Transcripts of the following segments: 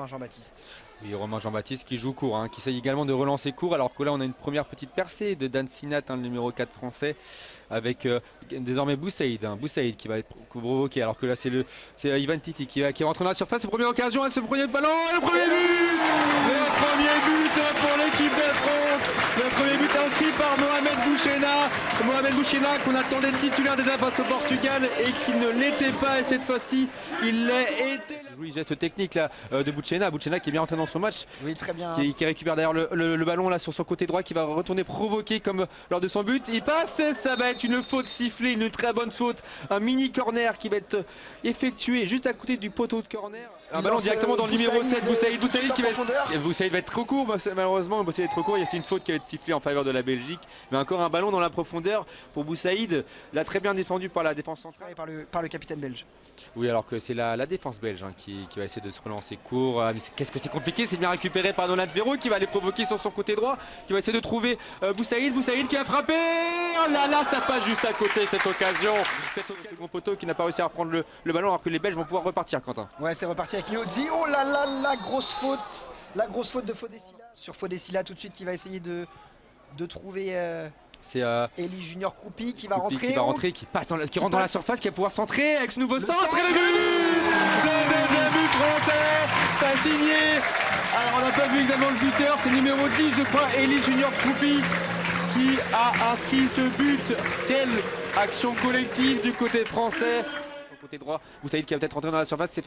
Jean-Baptiste. Oui, Romain Jean-Baptiste qui joue court, qui essaye également de relancer court, alors que là on a une première petite percée de Dan Sinat, le numéro 4 français, avec désormais Boussaïd, Boussaïd qui va être provoqué, alors que là c'est Ivan Titi qui rentre dans la surface, c'est première occasion, ce premier ballon, le premier but. Le premier but pour l'équipe de France, le premier but inscrit par Mohamed Bouchena qu'on attendait titulaire déjà face au Portugal et qui ne l'était pas, et cette fois-ci il l'a été. Oui, geste technique là de Bouchena qui est bien entré dans son match. Oui, très bien. Qui récupère d'ailleurs le ballon là sur son côté droit, qui va retourner provoquer comme lors de son but. Il passe, ça va être une faute sifflée, une très bonne faute. Un mini corner qui va être effectué juste à côté du poteau de corner. Un ballon directement dans le numéro 7, Boussaïd va être trop court, malheureusement. Boussaïd est trop court, il y a une faute qui va être sifflée en faveur de la Belgique. Mais encore un ballon dans la profondeur pour Boussaïd. Là, très bien défendu par la défense centrale. Par le capitaine belge. Oui, alors que c'est la défense belge qui va essayer de se relancer court. Mais qu'est-ce que c'est compliqué, c'est bien récupéré par Nolan Véro qui va aller provoquer sur son côté droit, qui va essayer de trouver Boussaïd qui a frappé. Oh là là, ça passe juste à côté cette occasion. Second poteau qui n'a pas réussi à reprendre le ballon, alors que les Belges vont pouvoir repartir, Quentin. Ouais, c'est reparti avec Iozzi. Oh là là, la grosse faute de Fodessila. Sur Fodessila tout de suite qui va essayer de trouver c'est Eli Junior Croupi qui va rentrer. Qui rentre dans la surface, qui va pouvoir centrer avec ce nouveau centre. Et le deuxième but français, pas signé. Alors on n'a pas vu exactement le buteur, c'est numéro 10 je crois, Eli Junior Croupi, qui a inscrit ce but. Quelle action collective du côté français. Côté droit, Boussaïd qui va peut-être rentrer dans la surface, c'est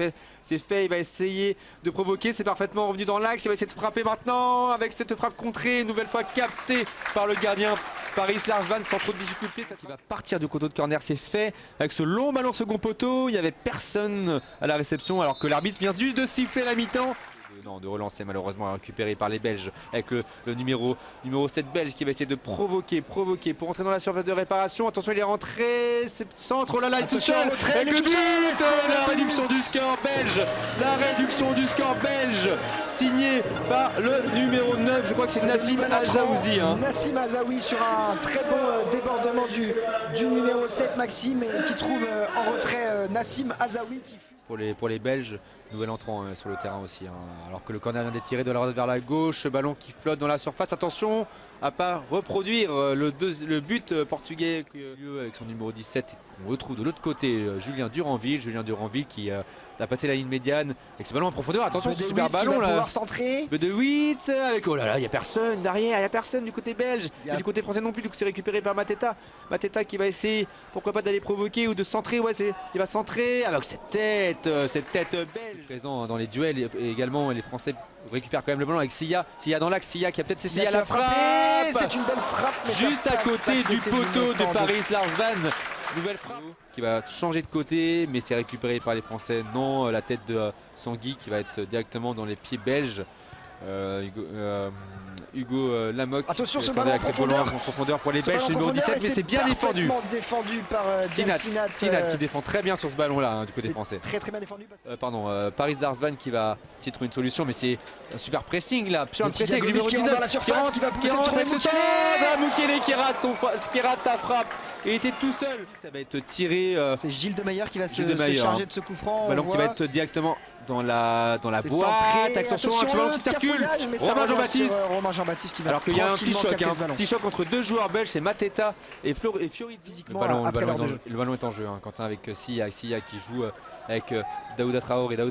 fait, il va essayer de provoquer, c'est parfaitement revenu dans l'axe, il va essayer de frapper maintenant avec cette frappe contrée, une nouvelle fois captée par le gardien Paris Largevan sans trop de difficulté. Ça qui va partir du poteau de corner, c'est fait avec ce long ballon second poteau, il n'y avait personne à la réception alors que l'arbitre vient juste de siffler la mi-temps. De relancer, malheureusement récupéré par les Belges avec le numéro 7 belge qui va essayer de provoquer pour entrer dans la surface de réparation. Attention, il est rentré, c'est centre, oh là là, il est tout seul avec le but. La réduction du score belge, signé par le numéro 9, je crois que c'est Nassim Azaouzi. Nassim Azaoui sur un très bon débordement du numéro 7 Maxime, et qui trouve en retrait Nassim Azaoui qui pour les Belges, nouvel entrant sur le terrain aussi, alors que le corner vient d'être tiré de la droite vers la gauche, ballon qui flotte dans la surface. Attention à pas reproduire le but portugais avec son numéro 17. On retrouve de l'autre côté Julien Duranville qui a passé la ligne médiane avec ce ballon en profondeur. Attention, ce super ballon là. De Witt avec, oh là là, il n'y a personne derrière, il n'y a personne du côté belge, et du côté français non plus. Du coup c'est récupéré par Mateta qui va essayer, pourquoi pas, d'aller provoquer ou de centrer. Ouais, il va centrer avec cette tête belge présent dans les duels, et également les Français récupèrent quand même le ballon avec Sia dans l'axe, Sia qui a peut-être essayé à la frappe. C'est une belle frappe, mais juste à côté du poteau de Paris Largevan. Nouvelle frappe qui va changer de côté, mais c'est récupéré par les Français. Non, la tête de Sangui qui va être directement dans les pieds belges. Hugo Lamoc. Attention, ce ballon en profondeur pour les Belges, c'est le numéro 17, mais c'est bien défendu. Défendu par Sinat qui défend très bien sur ce ballon là, du côté français. Très bien défendu. Paris Largevan qui va essayer de trouver une solution, mais c'est un super pressing là. Un pressing avec le numéro 19 dans la surface, qui va peut-être trouver Moukielé qui rate sa frappe. Il était tout seul. Ça va être tiré. C'est Gilles Demeyer qui va se charger de ce coup franc. Ballon qui va être directement dans la boîte. Attention, un ballon qui circule. Romain Jean-Baptiste qui va. Alors qu'il y a un petit choc entre deux joueurs belges, c'est Mateta et Fiori physiquement. Le ballon est en jeu, Quentin, avec Sia qui joue avec Daouda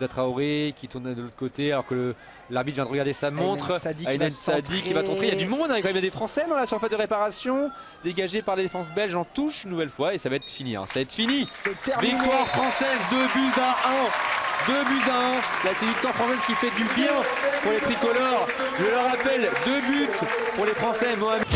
Traoré qui tourne de l'autre côté, alors que l'arbitre vient de regarder sa montre. Aynen Sadi qui va tenter. Il y a du monde, il y a des Français dans la surface de réparation, dégagé par la défense belge en touche une nouvelle fois, et ça va être fini. Ça va être fini. Victoire française, 2 buts à 1. La victoire française qui fait du bien pour les tricolores. Je le rappelle, 2 buts pour les Français. Mohamed